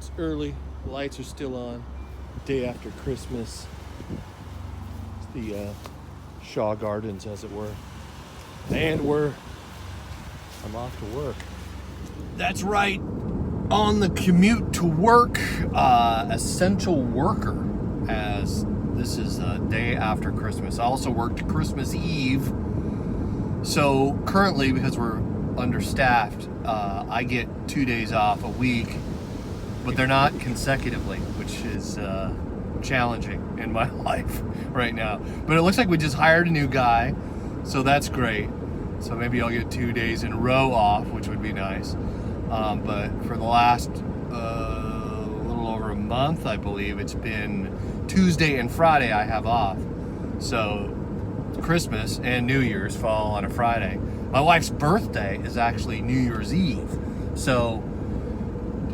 It's early, the lights are still on, day after Christmas. It's the Shaw Gardens, as it were. And I'm off to work. That's right, on the commute to work, essential worker, as this is a day after Christmas. I also worked Christmas Eve. So currently, because we're understaffed, I get 2 days off a week, but they're not consecutively, which is challenging in my life right now. But it looks like we just hired a new guy, so that's great. So maybe I'll get 2 days in a row off, which would be nice. But for the last little over a month, I believe, it's been Tuesday and Friday I have off. So Christmas and New Year's fall on a Friday. My wife's birthday is actually New Year's Eve. So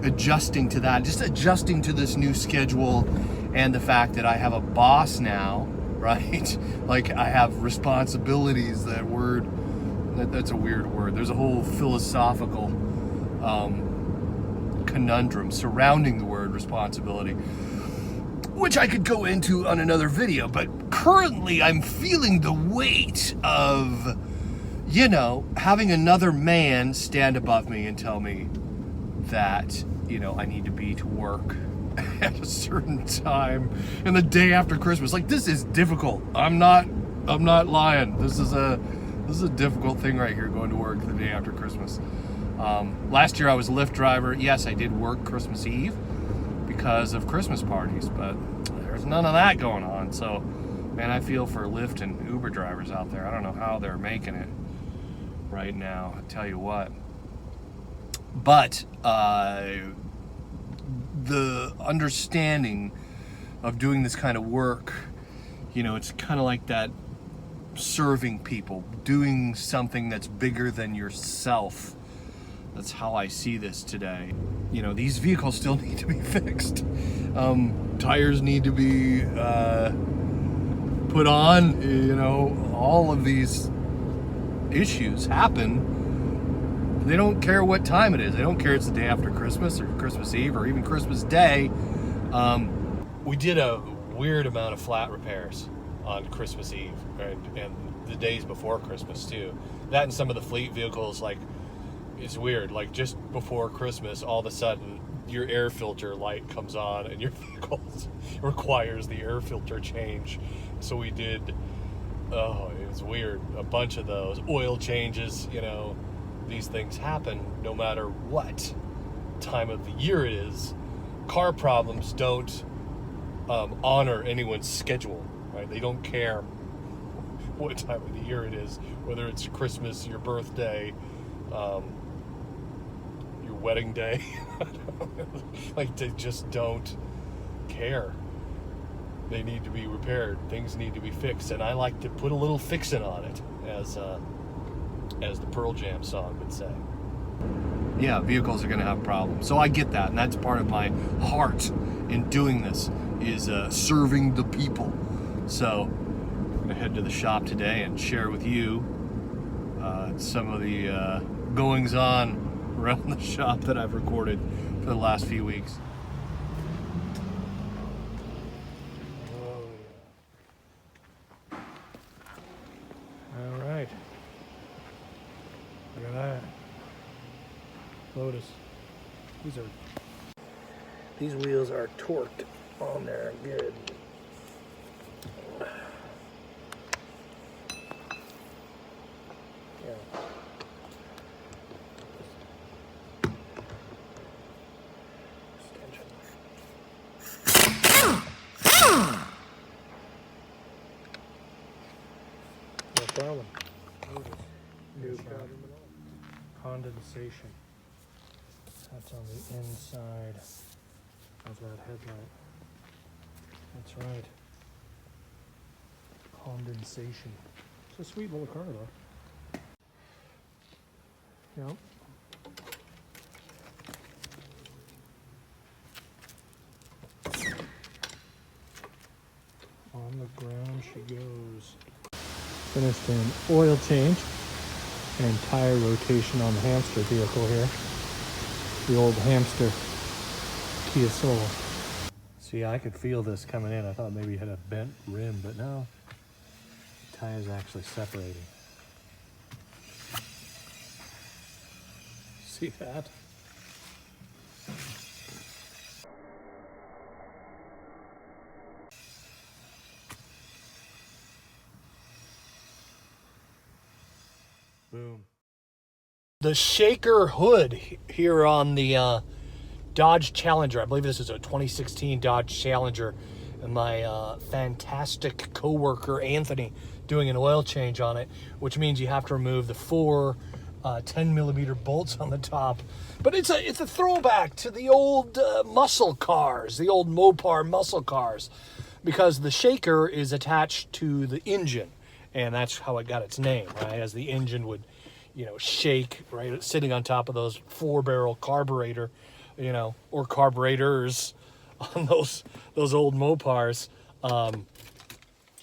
adjusting to that, just adjusting to this new schedule and the fact that I have a boss now, right? Like I have responsibilities, that word, that's a weird word. There's a whole philosophical conundrum surrounding the word responsibility, which I could go into on another video, but currently I'm feeling the weight of, having another man stand above me and tell me that, I need to be to work at a certain time and the day after Christmas. Like, this is difficult. I'm not lying. This is a difficult thing right here, going to work the day after Christmas. Last year I was a Lyft driver. Yes, I did work Christmas Eve because of Christmas parties, but there's none of that going on. So, man, I feel for Lyft and Uber drivers out there. I don't know how they're making it right now, I tell you what. But the understanding of doing this kind of work, it's kind of like that serving people, doing something that's bigger than yourself. That's how I see this today. These vehicles still need to be fixed. Tires need to be put on, all of these issues happen. They don't care what time it is. They don't care it's the day after Christmas or Christmas Eve or even Christmas Day. We did a weird amount of flat repairs on Christmas Eve, right? And the days before Christmas too. That and some of the fleet vehicles, like, it's weird. Like, just before Christmas, all of a sudden your air filter light comes on and your vehicle requires the air filter change. So we did, it was weird, a bunch of those. Oil changes, these things happen no matter what time of the year it is. Car problems don't honor anyone's schedule, right? They don't care what time of the year it is, whether it's Christmas, your birthday, your wedding day. Like, they just don't care. They need to be repaired. Things need to be fixed, and I like to put a little fixin' on it, as the Pearl Jam song would say. Yeah, vehicles are going to have problems. So I get that, and that's part of my heart in doing this, is serving the people. So I'm going to head to the shop today and share with you some of the goings-on around the shop that I've recorded for the last few weeks. All right. Look at that. Lotus. These wheels are torqued on there good. Yeah. No problem. No problem at all. Condensation. That's on the inside of that headlight. That's right. Condensation. It's a sweet little car, though. Yep. On the ground she goes. Finished an oil change and tire rotation on the hamster vehicle here. The old hamster luckiest soul. See, I could feel this coming in. I thought maybe it had a bent rim, but no. The tire's actually separating. See that? Boom. The shaker hood here on the Dodge Challenger. I believe this is a 2016 Dodge Challenger. And my fantastic coworker Anthony doing an oil change on it, which means you have to remove the four 10mm bolts on the top. But it's a throwback to the old muscle cars, the old Mopar muscle cars, because the shaker is attached to the engine, and that's how it got its name, right? As the engine would, shake, right, sitting on top of those 4-barrel carburetor, or carburetors on those old Mopars.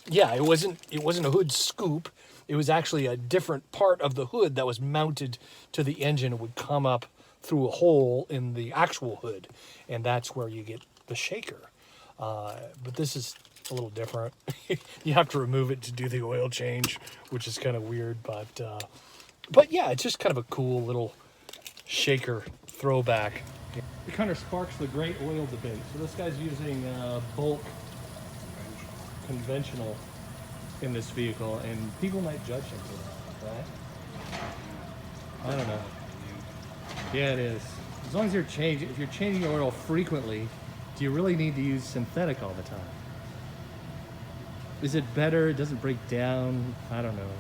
Yeah, it wasn't a hood scoop. It was actually a different part of the hood that was mounted to the engine. It would come up through a hole in the actual hood, and that's where you get the shaker. But this is a little different. You have to remove it to do the oil change, which is kind of weird, but yeah, it's just kind of a cool little shaker throwback. It kind of sparks the great oil debate. So this guy's using bulk conventional in this vehicle, and people might judge him for that, right? I don't know. Yeah, it is. As long as if you're changing oil frequently, do you really need to use synthetic all the time? Is it better? It doesn't break down? I don't know.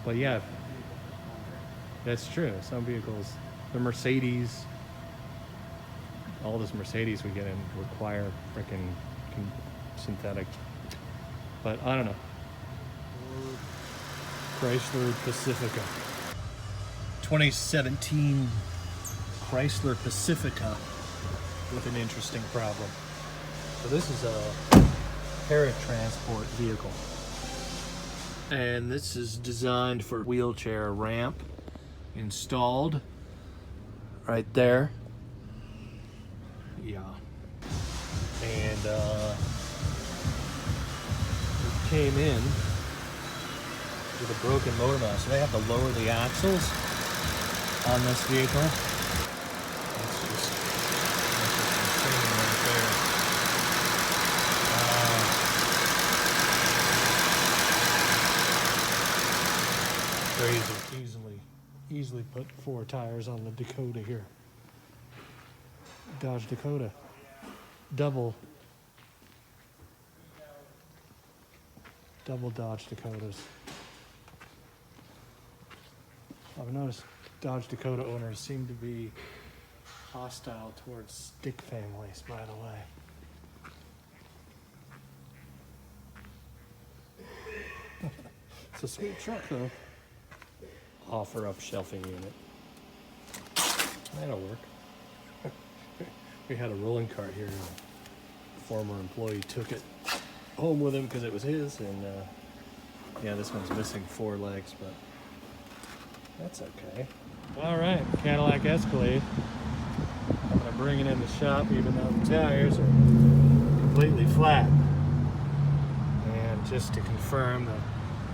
But yeah, that's true. Some vehicles, the Mercedes, all this Mercedes we get in require freaking synthetic. But I don't know. Chrysler Pacifica. 2017 Chrysler Pacifica with an interesting problem. So this is a paratransport vehicle. And this is designed for wheelchair ramp installed right there. Yeah. And it came in with a broken motor mount, so they have to lower the axles on this vehicle. That's just insane right there. Crazy. Easily put 4 tires on the Dakota here. Dodge Dakota. Double Dodge Dakotas. I've noticed Dodge Dakota owners seem to be hostile towards stick families, by the way. It's a sweet truck, though. Offer up shelving unit. That'll work. We had a rolling cart here. A former employee took it home with him because it was his, and yeah, this one's missing 4 legs, but that's okay. All right, Cadillac Escalade. I'm gonna bring it in the shop even though the tires are completely flat. And just to confirm, the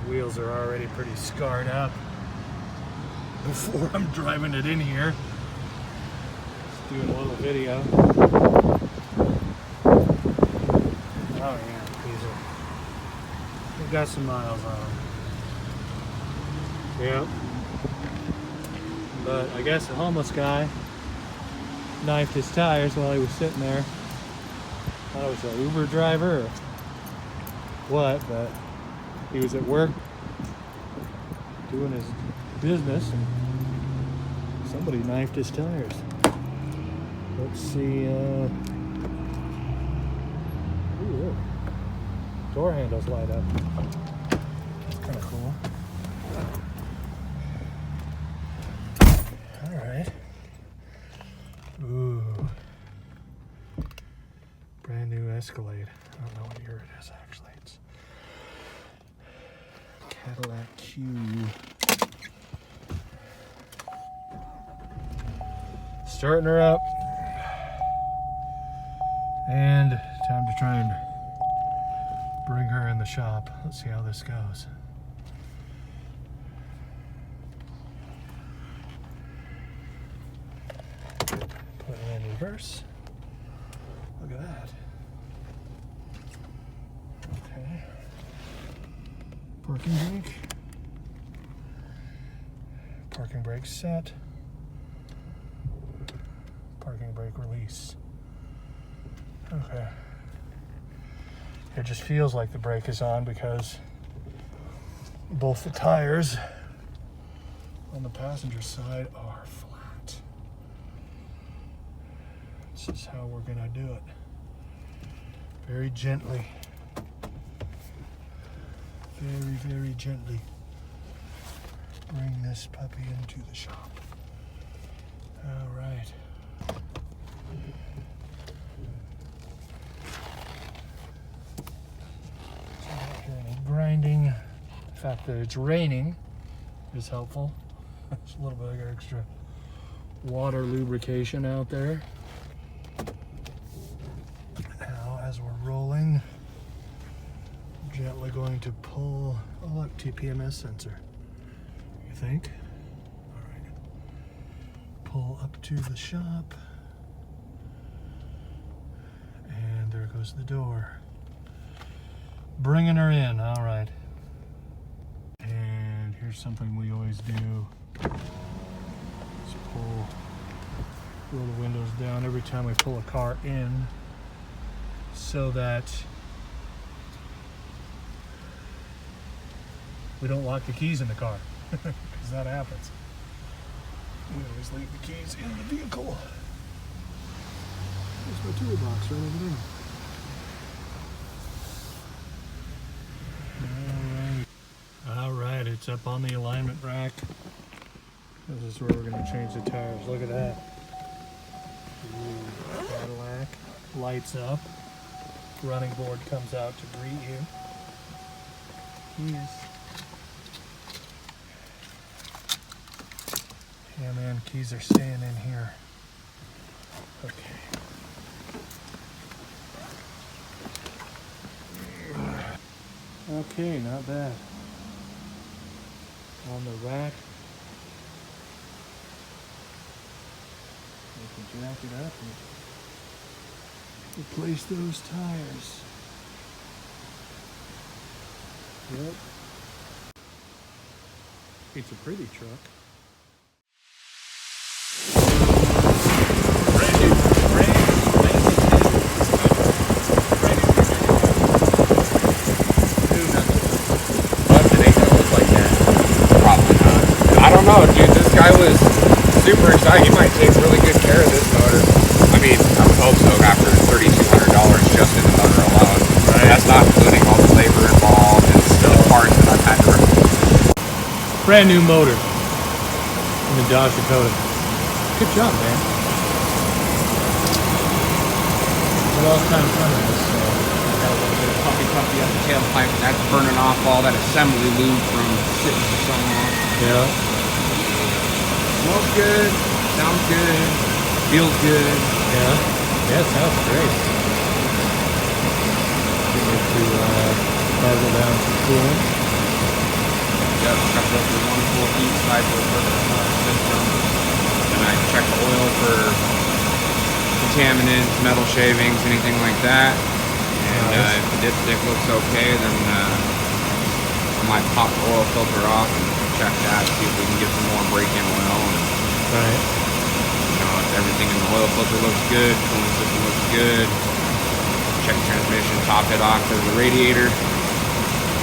wheels are already pretty scarred up before I'm driving it in here. Just doing a little video. Oh yeah, we've got some miles on them. Yep. But I guess the homeless guy knifed his tires while he was sitting there. I thought it was an Uber driver or what, but he was at work doing his business and somebody knifed his tires. Let's see, ooh, door handles light up. That's kind of cool. All right. Ooh. Brand new Escalade. I don't know what year it is actually. It's Cadillac Q. Starting her up. And time to try and bring her in the shop. Let's see how this goes. Put it in reverse. Look at that. Okay. Parking brake. Parking brake set. Parking brake release. Okay. It just feels like the brake is on because both the tires on the passenger side are flat. This is how we're gonna do it. Very gently. Very, very gently bring this puppy into the shop. All right. So I don't hear any grinding. The fact that it's raining is helpful. There's a little bit of extra water lubrication out there. Now, as we're rolling, I'm gently going to pull. Oh, look, TPMS sensor. You think? All right. Pull up to the shop. And there goes the door. Bringing her in. All right. And here's something we always do. Just roll the windows down every time we pull a car in so that we don't lock the keys in the car, because that happens. We always leave the keys in the vehicle. There's my toolbox right over there. All right, it's up on the alignment rack. This is where we're going to change the tires. Look at that. Ooh, Cadillac lights up. Running board comes out to greet you. Keys. Yeah, man, keys are staying in here. Okay. Okay, not bad. On the rack. We can jack it up and replace those tires. Yep. It's a pretty truck. Oh, dude, this guy was super excited. He might take really good care of this motor. I mean, I would hope so after $3,200 just in the motor alone. Right. That's not including all the labor involved and the parts that I've had to replace. Brand new motor in the Dodge Dakota. Good job, man. What else kind of fun is this? Got a little bit of puppy on the tailpipe, and that's burning off all that assembly lube from sitting for so long. Yeah. Smells good, sounds good, feels good. Yeah, it sounds great. Get it to gargle down some coolant. Yep, got the wonderful heat cycle system. And I check the oil for contaminants, metal shavings, anything like that. And if the dipstick looks okay, then I might pop the oil filter off and check that, see if we can get some more break-in oil. And, right. You know, if everything in the oil filter looks good, cooling system looks good. Check transmission, top head off to the radiator.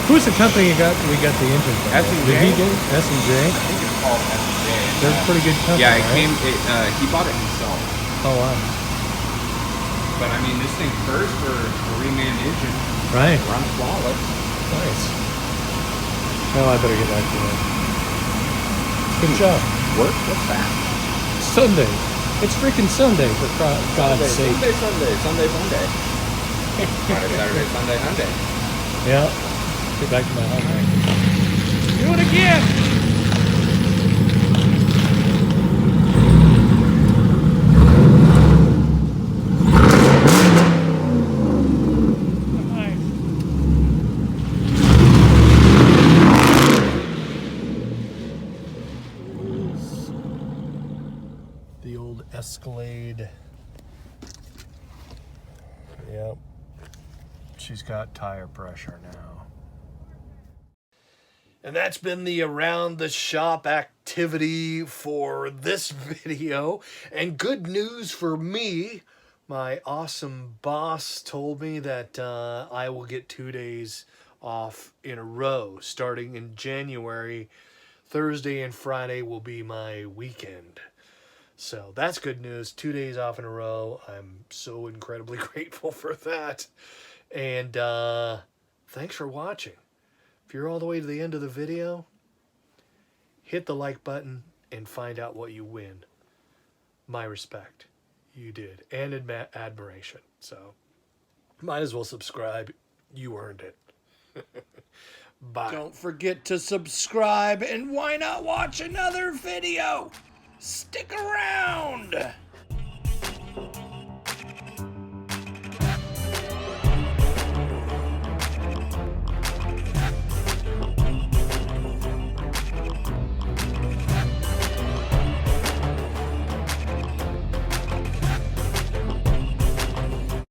Who's the company we got the engine from? S&J. S&J? I think it's called S&J. They're a pretty good company. Yeah, it right? came. He bought it himself. Oh wow. But I mean, this thing first for a reman engine. Right. Runs flawless. Nice. Well, I better get back to it. Good job. Work? What's that? Sunday. It's freaking Sunday, for God's sake. Sunday. Friday, Saturday, Sunday, Monday. Yeah. Get back to my home. Do it again! she's got tire pressure now. And that's been the around the shop activity for this video. And good news for me, my awesome boss told me that I will get 2 days off in a row starting in January. Thursday and Friday will be my weekend. So that's good news. 2 days off in a row. I'm so incredibly grateful for that. And thanks for watching. If you're all the way to the end of the video, hit the like button and find out what you win. My respect. You did. And admiration. So might as well subscribe. You earned it. Bye. Don't forget to subscribe, and why not watch another video? Stick around!